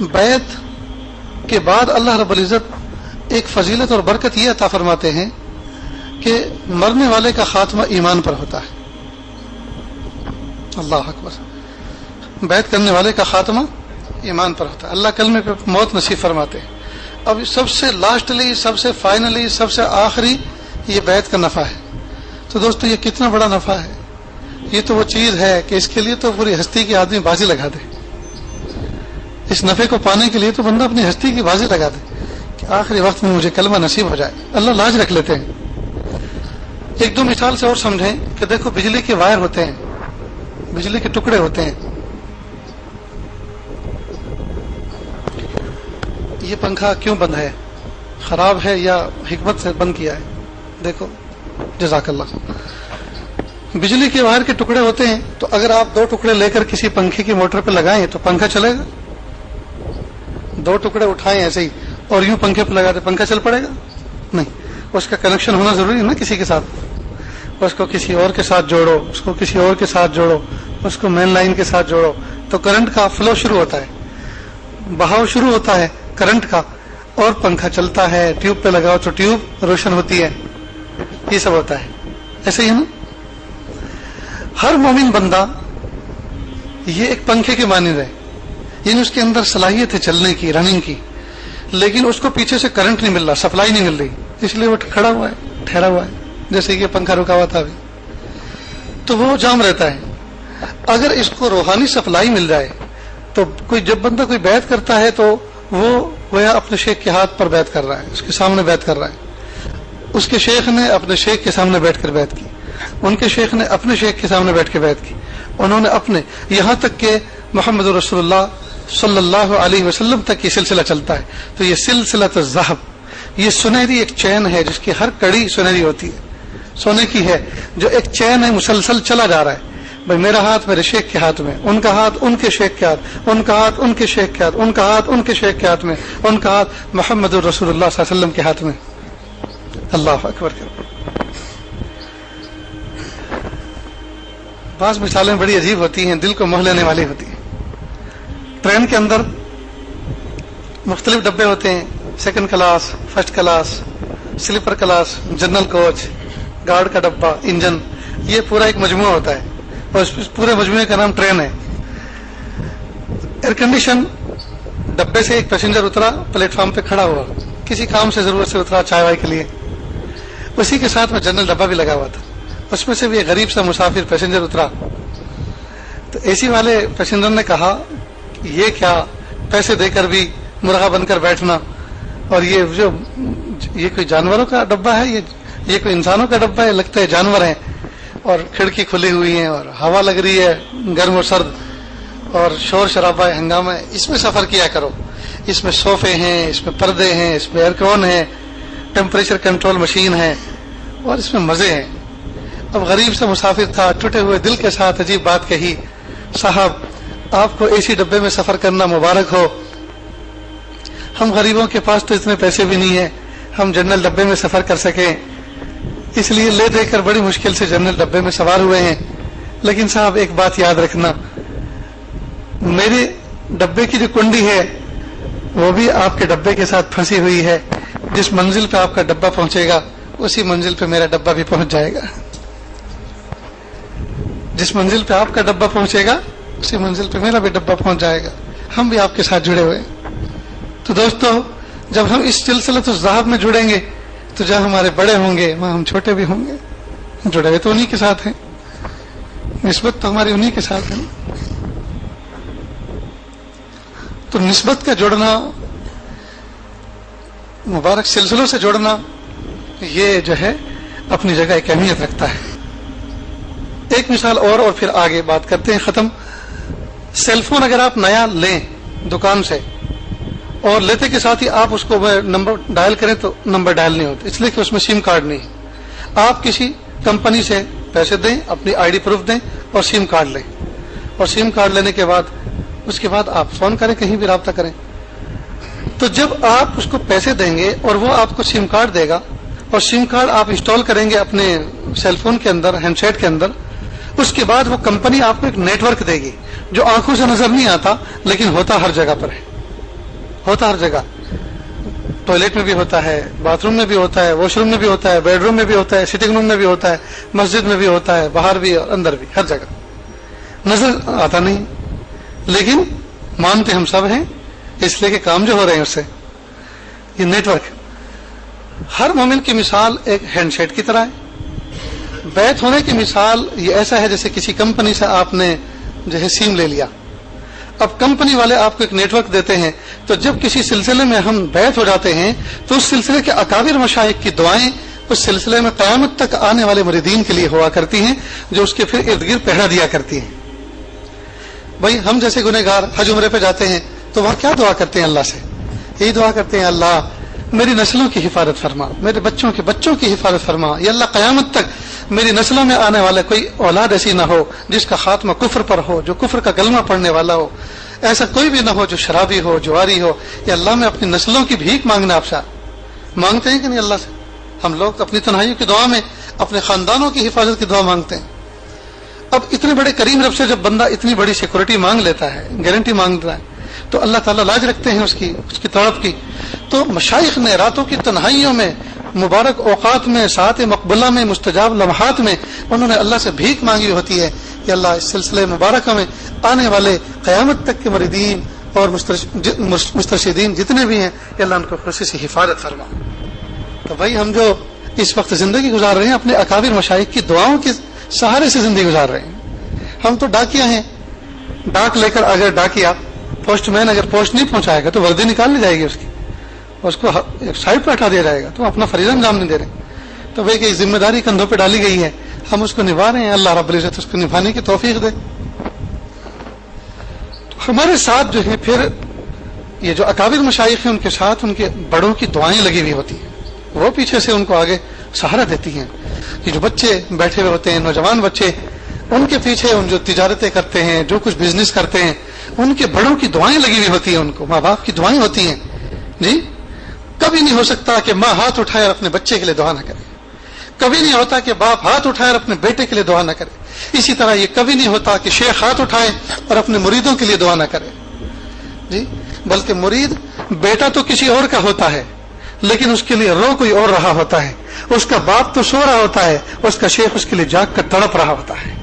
بیعت کے بعد اللہ رب العزت ایک فضیلت اور برکت یہ عطا فرماتے ہیں کہ مرنے والے کا خاتمہ ایمان پر ہوتا ہے. اللہ اکبر. بیعت کرنے والے کا خاتمہ ایمان پر ہوتا ہے. اللہ کلمے پہ موت نصیب فرماتے ہیں. اب سب سے لاسٹلی، سب سے فائنلی، سب سے آخری یہ بیعت کا نفع ہے. تو دوستو یہ کتنا بڑا نفع ہے. یہ تو وہ چیز ہے کہ اس کے لیے تو پوری ہستی کی آدمی بازی لگا دے. اس نفع کو پانے کے لیے تو بندہ اپنی ہستی کی بازی لگا دے کہ آخری وقت میں مجھے کلمہ نصیب ہو جائے. اللہ لاج رکھ لیتے ہیں. ایک دو مثال سے اور سمجھیں کہ دیکھو بجلی کے وائر ہوتے ہیں، بجلی کے ٹکڑے ہوتے ہیں. یہ پنکھا کیوں بند ہے؟ خراب ہے یا حکمت سے بند کیا ہے؟ دیکھو جزاک اللہ. بجلی کے وائر کے ٹکڑے ہوتے ہیں، تو اگر آپ دو ٹکڑے لے کر کسی پنکھے کی موٹر پہ لگائیں تو پنکھا چلے گا؟ دو ٹکڑے اٹھائیں ایسے ہی اور یوں پنکھے پہ لگا دیں، پنکھا چل پڑے گا؟ نہیں. اس کا کنیکشن ہونا ضروری ہے نا کسی کے ساتھ. اس کو کسی اور کے ساتھ جوڑو، اس کو کسی اور کے ساتھ جوڑو، اس کو مین لائن کے ساتھ جوڑو، تو کرنٹ کا فلو شروع ہوتا ہے، بہاؤ شروع ہوتا ہے کرنٹ کا، اور پنکھا چلتا ہے. ٹیوب پہ لگاؤ تو ٹیوب روشن ہوتی ہے. یہ سب ہوتا ہے. ایسے ہی ہے نا. ہر مومن بندہ یہ ایک پنکھے کے مانند ہے، یعنی اس کے اندر صلاحیت ہے چلنے کی، رننگ کی، لیکن اس کو پیچھے سے کرنٹ نہیں مل رہا، سپلائی نہیں مل رہی، اس لیے وہ کھڑا ہوا ہے، ٹھہرا ہوا ہے. جیسے کہ پنکھا رکا ہوا تھا ابھی تو وہ جام رہتا ہے. اگر اس کو روحانی سپلائی مل جائے تو جب بندہ کوئی بیعت کرتا ہے تو وہ گویا اپنے شیخ کے ہاتھ پر بیعت کر رہا ہے، اس کے سامنے بیعت کر رہا ہے. اس کے شیخ نے اپنے شیخ کے سامنے بیٹھ کر بیعت کی، ان کے شیخ نے اپنے شیخ کے سامنے بیٹھ کے بیعت کی، انہوں نے اپنے، یہاں تک کہ محمد رسول اللہ صلی اللہ علیہ وسلم تک یہ سلسلہ چلتا ہے. تو یہ سلسلۃ الذہب، یہ سنہری ایک چین ہے جس کی ہر کڑی سنہری ہوتی ہے، سونے کی ہے، جو ایک چین ہے مسلسل چلا جا رہا ہے. بھائی میرا ہاتھ میرے شیخ کے ہاتھ میں، ان کا ہاتھ ان کے شیخ کے ہاتھ، ان کا ہاتھ ان کے شیخ کے ہاتھ، ان کا ہاتھ ان کے شیخ کے ہاتھ میں، ان کا ہاتھ محمد رسول اللہ صلی اللہ علیہ وسلم کے ہاتھ میں. اللہ اکبر. بعض مثالیں بڑی عجیب ہوتی ہیں، دل کو موہ لینے والی ہوتی ہیں. ٹرین کے اندر مختلف ڈبے ہوتے ہیں، second class, first class, sleeper class, general coach, guard کا ڈبہ، انجن، یہ پورا ایک مجموعہ ہوتا ہے اور اس پورے مجموعے کا نام ٹرین ہے. ایئر کنڈیشن ڈبے سے ایک پیسنجر اترا، پلیٹ فارم پہ کھڑا ہوا، کسی کام سے ضرورت سے اترا، چائے وائے کے لیے. اسی کے ساتھ میں جنرل ڈبہ بھی لگا ہوا تھا، اس میں سے بھی ایک غریب سا مسافر پیسنجر اترا. تو اے سی والے پیسنجر نے کہا یہ کیا پیسے دے کر بھی مرغا بن کر بیٹھنا، اور یہ کوئی جانوروں کا ڈبہ ہے، یہ کوئی انسانوں کا ڈبہ ہے، لگتا ہے جانور ہیں. اور کھڑکی کھلی ہوئی ہیں اور ہوا لگ رہی ہے گرم اور سرد اور شور شرابہ ہے، ہنگامہ ہے. اس میں سفر کیا کرو، اس میں صوفے ہیں، اس میں پردے ہیں، اس میں ایئر کون ہے، ٹیمپریچر کنٹرول مشین ہے، اور اس میں مزے ہیں. اب غریب سے مسافر تھا، ٹوٹے ہوئے دل کے ساتھ عجیب بات کہی، صاحب آپ کو اے سی ڈبے میں سفر کرنا مبارک ہو، ہم غریبوں کے پاس تو اتنے پیسے بھی نہیں ہیں ہم جنرل ڈبے میں سفر کر سکیں، اس لیے لے دے کر بڑی مشکل سے جنرل ڈبے میں سوار ہوئے ہیں. لیکن صاحب ایک بات یاد رکھنا، میرے ڈبے کی جو کنڈی ہے وہ بھی آپ کے ڈبے کے ساتھ پھنسی ہوئی ہے، جس منزل پہ آپ کا ڈبہ پہنچے گا اسی منزل پہ میرا ڈبہ بھی پہنچ جائے گا. جس منزل پہ آپ کا ڈبہ پہنچے گا اسی منزل پہ میرا بھی ڈبہ پہنچ جائے گا، ہم بھی آپ کے ساتھ جڑے ہوئے. تو دوستو جب ہم اس سلسلۃ الذہب میں جڑیں گے تو جہاں ہمارے بڑے ہوں گے وہاں ہم چھوٹے بھی ہوں گے. جڑے ہوئے تو انہی کے ساتھ ہیں، نسبت تو ہماری انہی کے ساتھ ہے. تو نسبت کا جڑنا، مبارک سلسلوں سے جڑنا، یہ جو ہے اپنی جگہ ایک اہمیت رکھتا ہے. ایک مثال اور پھر آگے بات کرتے ہیں. ختم. سیل فون اگر آپ نیا لیں دکان سے اور لیتے کے ساتھ ہی آپ اس کو نمبر ڈائل کریں تو نمبر ڈائل نہیں ہوتا، اس لیے کہ اس میں سم کارڈ نہیں. آپ کسی کمپنی سے پیسے دیں، اپنی آئی ڈی پروف دیں اور سم کارڈ لیں، اور سم کارڈ لینے کے بعد اس کے بعد آپ فون کریں، کہیں بھی رابطہ کریں. تو جب آپ اس کو پیسے دیں گے اور وہ آپ کو سم کارڈ دے گا، اور سم کارڈ آپ انسٹال کریں گے اپنے سیل فون کے اندر، ہینڈ سیٹ کے اندر، اس کے بعد وہ کمپنی آپ کو ایک نیٹ ورک دے گی جو آنکھوں سے نظر نہیں آتا لیکن ہوتا ہر جگہ پر ہے. ہوتا ہر جگہ, ٹوائلٹ میں بھی ہوتا ہے, باتھ روم میں بھی ہوتا ہے, واش روم میں بھی ہوتا ہے, بیڈ روم میں بھی ہوتا ہے, سٹنگ روم میں بھی ہوتا ہے, مسجد میں بھی ہوتا ہے, باہر بھی اور اندر بھی, ہر جگہ نظر آتا نہیں, لیکن مانتے ہم سب ہیں, اس لیے کہ کام جو ہو رہے ہیں اس سے. یہ نیٹ ورک, ہر مومن کی مثال ایک ہینڈ سیٹ کی طرح ہے. بیت ہونے کی مثال یہ ایسا ہے جیسے کسی کمپنی سے آپ نے جو ہے سیم لے لیا. اب کمپنی والے آپ کو ایک نیٹ ورک دیتے ہیں, تو جب کسی سلسلے میں ہم بیت ہو جاتے ہیں تو اس سلسلے کے اکابر مشائخ کی دعائیں اس سلسلے میں قیامت تک آنے والے مریدین کے لیے ہوا کرتی ہیں, جو اس کے پھر ارد گرد پہرا دیا کرتی ہیں. بھائی ہم جیسے گنہگار حج عمرے پہ جاتے ہیں تو وہاں کیا دعا کرتے ہیں اللہ سے؟ یہی دعا کرتے ہیں, اللہ میری نسلوں کی حفاظت فرما, میرے بچوں کے بچوں کی حفاظت فرما, یا اللہ قیامت تک میری نسلوں میں آنے والے کوئی اولاد ایسی نہ ہو جس کا خاتمہ کفر پر ہو, جو کفر کا کلمہ پڑھنے والا ہو, ایسا کوئی بھی نہ ہو جو شرابی ہو, جواری ہو. یا اللہ میں اپنی نسلوں کی بھیک مانگنا آپ سے مانگتے ہیں کہ نہیں اللہ سے؟ ہم لوگ اپنی تنہائیوں کی دعا میں اپنے خاندانوں کی حفاظت کی دعا مانگتے ہیں. اب اتنے بڑے کریم رب سے جب بندہ اتنی بڑی سیکورٹی مانگ لیتا ہے, گارنٹی مانگتا ہے, تو اللہ تعالیٰ لاج رکھتے ہیں اس کی طرف کی. تو مشائخ نے راتوں کی تنہائیوں میں, مبارک اوقات میں, ساعت مقبلہ میں, مستجاب لمحات میں انہوں نے اللہ سے بھیک مانگی ہوتی ہے کہ اللہ اس سلسلے مبارکہ میں آنے والے قیامت تک کے مریدین اور مسترشدین جتنے بھی ہیں, کہ اللہ ان کو خوشی سے حفاظت فرما. تو بھائی ہم جو اس وقت زندگی گزار رہے ہیں اپنے اکابر مشائخ کی دعاؤں کے سہارے سے زندگی گزار رہے ہیں. ہم تو ڈاکیا ہیں, ڈاک لے کر اگر ڈاکیا پوسٹ مین اگر پوسٹ نہیں پہنچائے گا تو وردی نکال لی جائے گی اس کی, اس کو ایک سائڈ پہ ہٹا دیا جائے گا, تو اپنا فریضہ انجام نہیں دے رہے. تو بھائی کہ ذمہ داری کندھوں پہ ڈالی گئی ہے, ہم اس کو نبھا رہے ہیں, اللہ رب العزت اس کو نبھانے کی توفیق دے. تو ہمارے ساتھ جو ہے پھر یہ جو اکابر مشائخ ہیں ان کے ساتھ ان کے بڑوں کی دعائیں لگی ہوئی ہوتی ہیں, وہ پیچھے سے ان کو آگے سہارا دیتی ہیں. یہ جو بچے بیٹھے ہوئے ہوتے ہیں, نوجوان بچے, ان کے پیچھے ان جو تجارتیں کرتے ہیں, جو کچھ بزنس کرتے ہیں, ان کے بڑوں کی دعائیں لگی ہوئی ہوتی ہیں, ان کو ماں باپ کی دعائیں ہوتی ہیں. جی کبھی نہیں ہو سکتا کہ ماں ہاتھ اٹھائے اور اپنے بچے کے لیے دعا نہ کرے, کبھی نہیں ہوتا کہ باپ ہاتھ اٹھائے اور اپنے بیٹے کے لیے دعا نہ کرے. اسی طرح یہ کبھی نہیں ہوتا کہ شیخ ہاتھ اٹھائے اور اپنے مریدوں کے لیے دعا نہ کرے. جی بلکہ مرید بیٹا تو کسی اور کا ہوتا ہے, لیکن اس کے لیے رو کوئی اور رہا ہوتا ہے. اس کا باپ تو سو رہا ہوتا ہے, اس کا شیخ اس کے لیے جاگ کر تڑپ رہا ہوتا ہے.